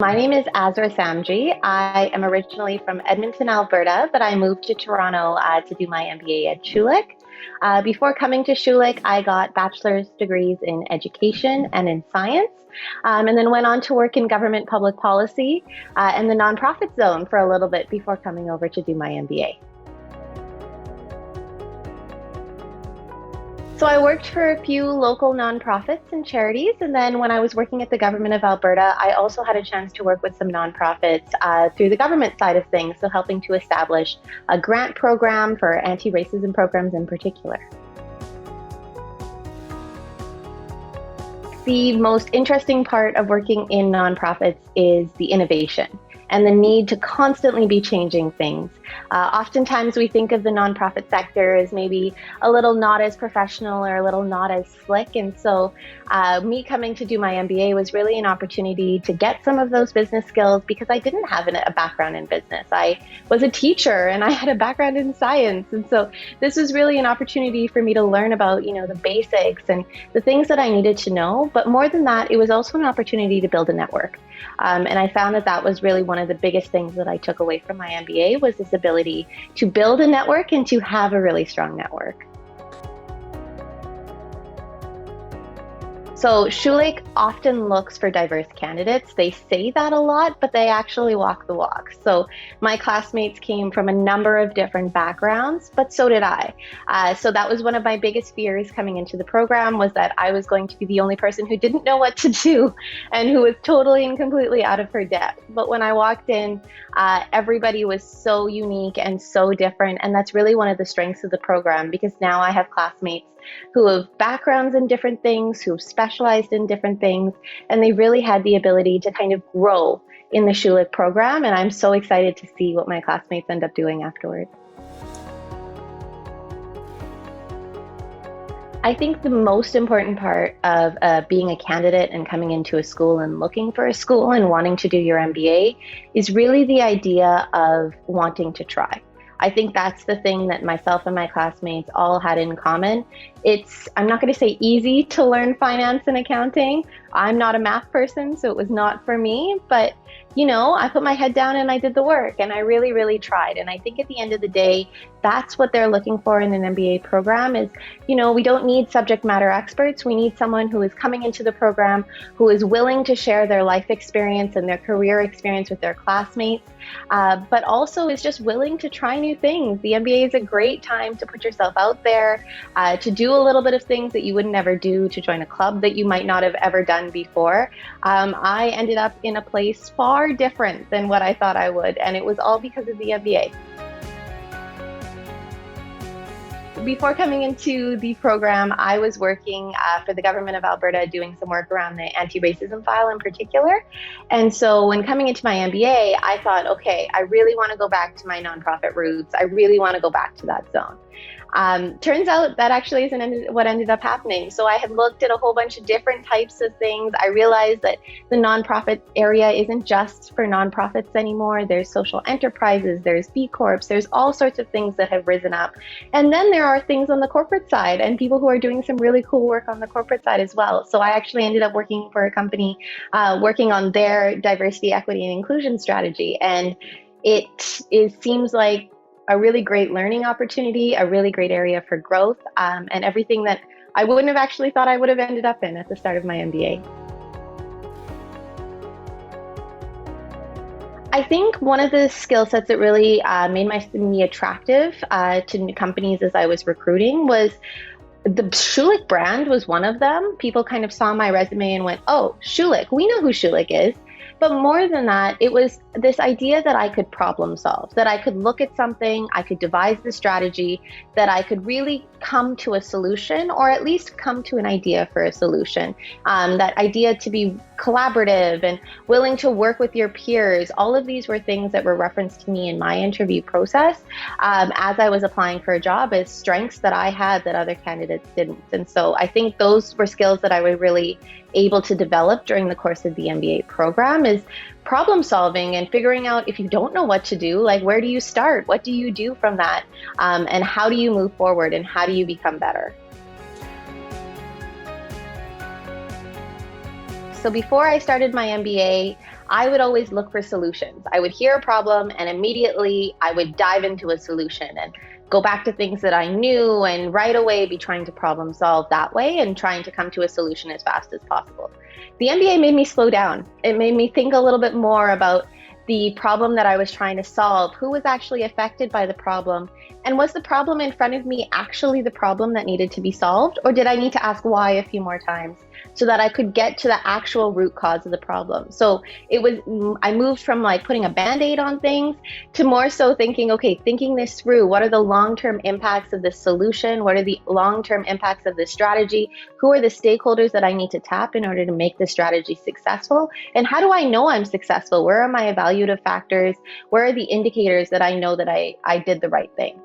My name is Azra Samji. I am originally from Edmonton, Alberta, but I moved to Toronto to do my MBA at Schulich. Before coming to Schulich, I got bachelor's degrees in education and in science, and then went on to work in government public policy and the nonprofit zone for a little bit before coming over to do my MBA. So I worked for a few local nonprofits and charities, and then when I was working at the government of Alberta, I also had a chance to work with some nonprofits through the government side of things, so helping to establish a grant program for anti-racism programs in particular. The most interesting part of working in nonprofits is the innovation and the need to constantly be changing things. Oftentimes we think of the nonprofit sector as maybe a little not as professional or a little not as slick. And so me coming to do my MBA was really an opportunity to get some of those business skills because I didn't have a background in business. I was a teacher and I had a background in science. And so this was really an opportunity for me to learn about, the basics and the things that I needed to know. But more than that, it was also an opportunity to build a network. And I found that was really one of the biggest things that I took away from my MBA was this ability to build a network and to have a really strong network. So Schulich often looks for diverse candidates. They say that a lot, but they actually walk the walk. So my classmates came from a number of different backgrounds, but so did I. So that was one of my biggest fears coming into the program, was that I was going to be the only person who didn't know what to do and who was totally and completely out of her depth. But when I walked in, everybody was so unique and so different. And that's really one of the strengths of the program, because now I have classmates who have backgrounds in different things, who have specialized in different things, and they really had the ability to kind of grow in the Schulich program. And I'm so excited to see what my classmates end up doing afterwards. I think the most important part of being a candidate and coming into a school and looking for a school and wanting to do your MBA is really the idea of wanting to try. I think that's the thing that myself and my classmates all had in common. I'm not going to say easy to learn finance and accounting. I'm not a math person, so it was not for me. But, I put my head down and I did the work and I really, really tried. And I think at the end of the day, that's what they're looking for in an MBA program is, we don't need subject matter experts. We need someone who is coming into the program, who is willing to share their life experience and their career experience with their classmates, but also is just willing to try new things. The MBA is a great time to put yourself out there, to do a little bit of things that you would never do, to join a club that you might not have ever done before. I ended up in a place far different than what I thought I would, and it was all because of the MBA. Before coming into the program, I was working for the government of Alberta doing some work around the anti-racism file in particular. And so when coming into my MBA, I thought, okay, I really want to go back to my nonprofit roots. I really want to go back to that zone. Turns out that actually isn't what ended up happening. So I had looked at a whole bunch of different types of things. I realized that the nonprofit area isn't just for nonprofits anymore. There's social enterprises, there's B Corps, there's all sorts of things that have risen up. And then there are things on the corporate side and people who are doing some really cool work on the corporate side as well. So I actually ended up working for a company working on their diversity, equity, and inclusion strategy. And it seems like a really great learning opportunity, a really great area for growth, and everything that I wouldn't have actually thought I would have ended up in at the start of my MBA. I think one of the skill sets that really made me attractive to companies as I was recruiting was the Schulich brand was one of them. People kind of saw my resume and went, oh, Schulich, we know who Schulich is. But more than that, it was this idea that I could problem solve, that I could look at something, I could devise the strategy, that I could really come to a solution, or at least come to an idea for a solution. That idea to be collaborative and willing to work with your peers. All of these were things that were referenced to me in my interview process as I was applying for a job as strengths that I had that other candidates didn't. And so I think those were skills that I was really able to develop during the course of the MBA program, is problem solving and figuring out if you don't know what to do, like where do you start? What do you do from that? And how do you move forward and how do you become better? So before I started my MBA, I would always look for solutions. I would hear a problem and immediately I would dive into a solution and go back to things that I knew and right away be trying to problem solve that way and trying to come to a solution as fast as possible. The MBA made me slow down. It made me think a little bit more about the problem that I was trying to solve, who was actually affected by the problem, and was the problem in front of me actually the problem that needed to be solved, or did I need to ask why a few more times so that I could get to the actual root cause of the problem? So I moved from like putting a band-aid on things to more so thinking, okay, thinking this through, what are the long-term impacts of this solution? What are the long-term impacts of this strategy? Who are the stakeholders that I need to tap in order to make this strategy successful? And how do I know I'm successful? Where are my evaluative factors? Where are the indicators that I know that I did the right thing?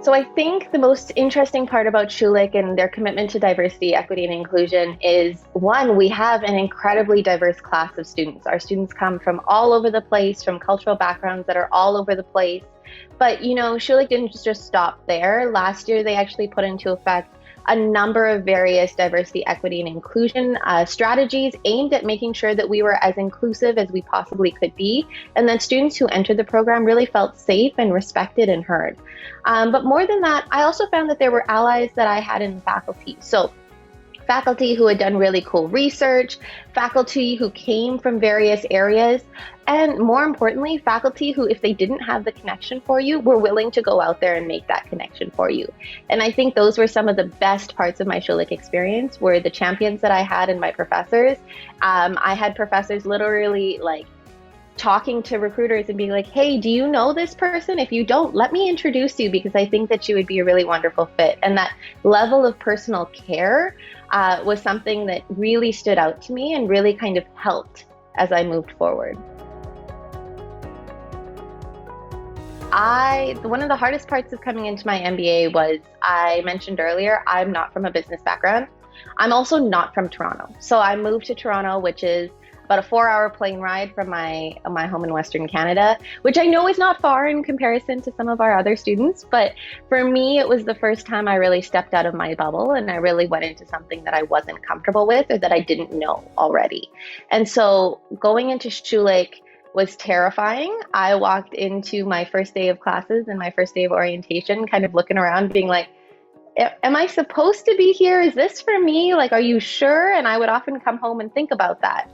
So I think the most interesting part about Schulich and their commitment to diversity, equity, and inclusion is, one, we have an incredibly diverse class of students. Our students come from all over the place, from cultural backgrounds that are all over the place. But, Schulich didn't just stop there. Last year, they actually put into effect a number of various diversity, equity, and inclusion strategies aimed at making sure that we were as inclusive as we possibly could be, and that students who entered the program really felt safe and respected and heard. But more than that, I also found that there were allies that I had in the faculty. So faculty who had done really cool research, faculty who came from various areas, and more importantly, faculty who, if they didn't have the connection for you, were willing to go out there and make that connection for you. And I think those were some of the best parts of my Schulich experience, were the champions that I had in my professors. I had professors literally like talking to recruiters and being like, hey, do you know this person? If you don't, let me introduce you because I think that you would be a really wonderful fit. And that level of personal care was something that really stood out to me and really kind of helped as I moved forward. One of the hardest parts of coming into my MBA was, I mentioned earlier, I'm not from a business background. I'm also not from Toronto. So I moved to Toronto, which is about a 4-hour plane ride from my home in Western Canada, which I know is not far in comparison to some of our other students. But for me, it was the first time I really stepped out of my bubble and I really went into something that I wasn't comfortable with or that I didn't know already. And so going into Schulich was terrifying. I walked into my first day of classes and my first day of orientation, kind of looking around being like, am I supposed to be here? Is this for me? Like, are you sure? And I would often come home and think about that.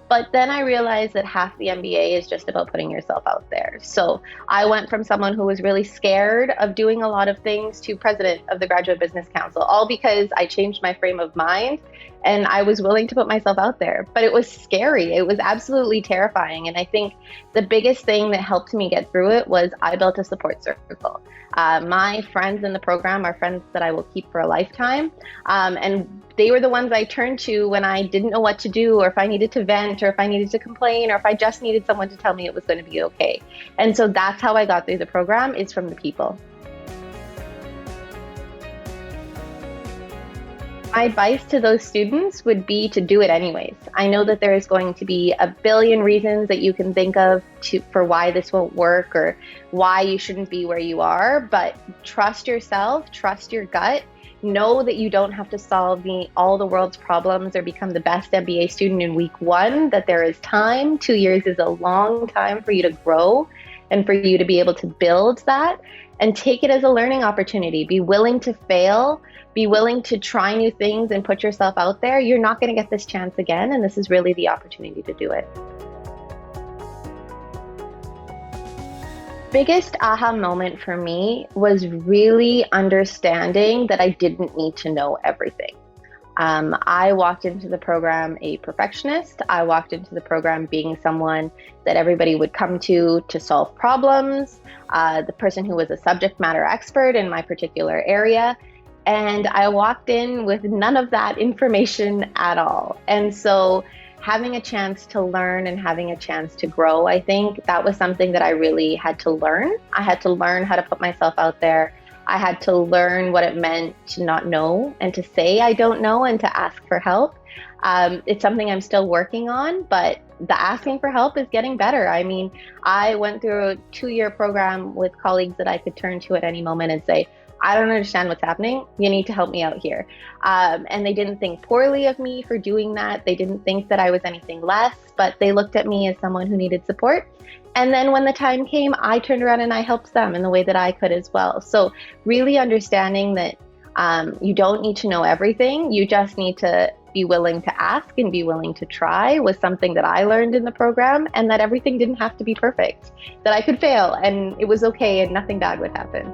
But then I realized that half the MBA is just about putting yourself out there. So I went from someone who was really scared of doing a lot of things to president of the Graduate Business Council, all because I changed my frame of mind and I was willing to put myself out there. But it was scary. It was absolutely terrifying. And I think the biggest thing that helped me get through it was I built a support circle. My friends in the program are friends that I will keep for a lifetime. And they were the ones I turned to when I didn't know what to do, or if I needed to vent, or if I needed to complain, or if I just needed someone to tell me it was going to be okay. And so that's how I got through the program, is from the people. My advice to those students would be to do it anyways. I know that there is going to be a billion reasons that you can think of for why this won't work or why you shouldn't be where you are, but trust yourself, trust your gut. Know that you don't have to solve all the world's problems or become the best MBA student in week 1, that there is time. 2 years is a long time for you to grow and for you to be able to build that, and take it as a learning opportunity. Be willing to fail, be willing to try new things and put yourself out there. You're not going to get this chance again, and this is really the opportunity to do it. Biggest aha moment for me was really understanding that I didn't need to know everything. I walked into the program a perfectionist. I walked into the program being someone that everybody would come to solve problems, the person who was a subject matter expert in my particular area. And I walked in with none of that information at all. And so having a chance to learn and having a chance to grow, I think that was something that I really had to learn. I had to learn how to put myself out there. I had to learn what it meant to not know and to say I don't know and to ask for help. It's something I'm still working on, but the asking for help is getting better. I mean, I went through a 2-year program with colleagues that I could turn to at any moment and say, I don't understand what's happening. You need to help me out here. And they didn't think poorly of me for doing that. They didn't think that I was anything less, but they looked at me as someone who needed support. And then when the time came, I turned around and I helped them in the way that I could as well. So really understanding that you don't need to know everything. You just need to be willing to ask and be willing to try was something that I learned in the program, and that everything didn't have to be perfect, that I could fail and it was okay and nothing bad would happen.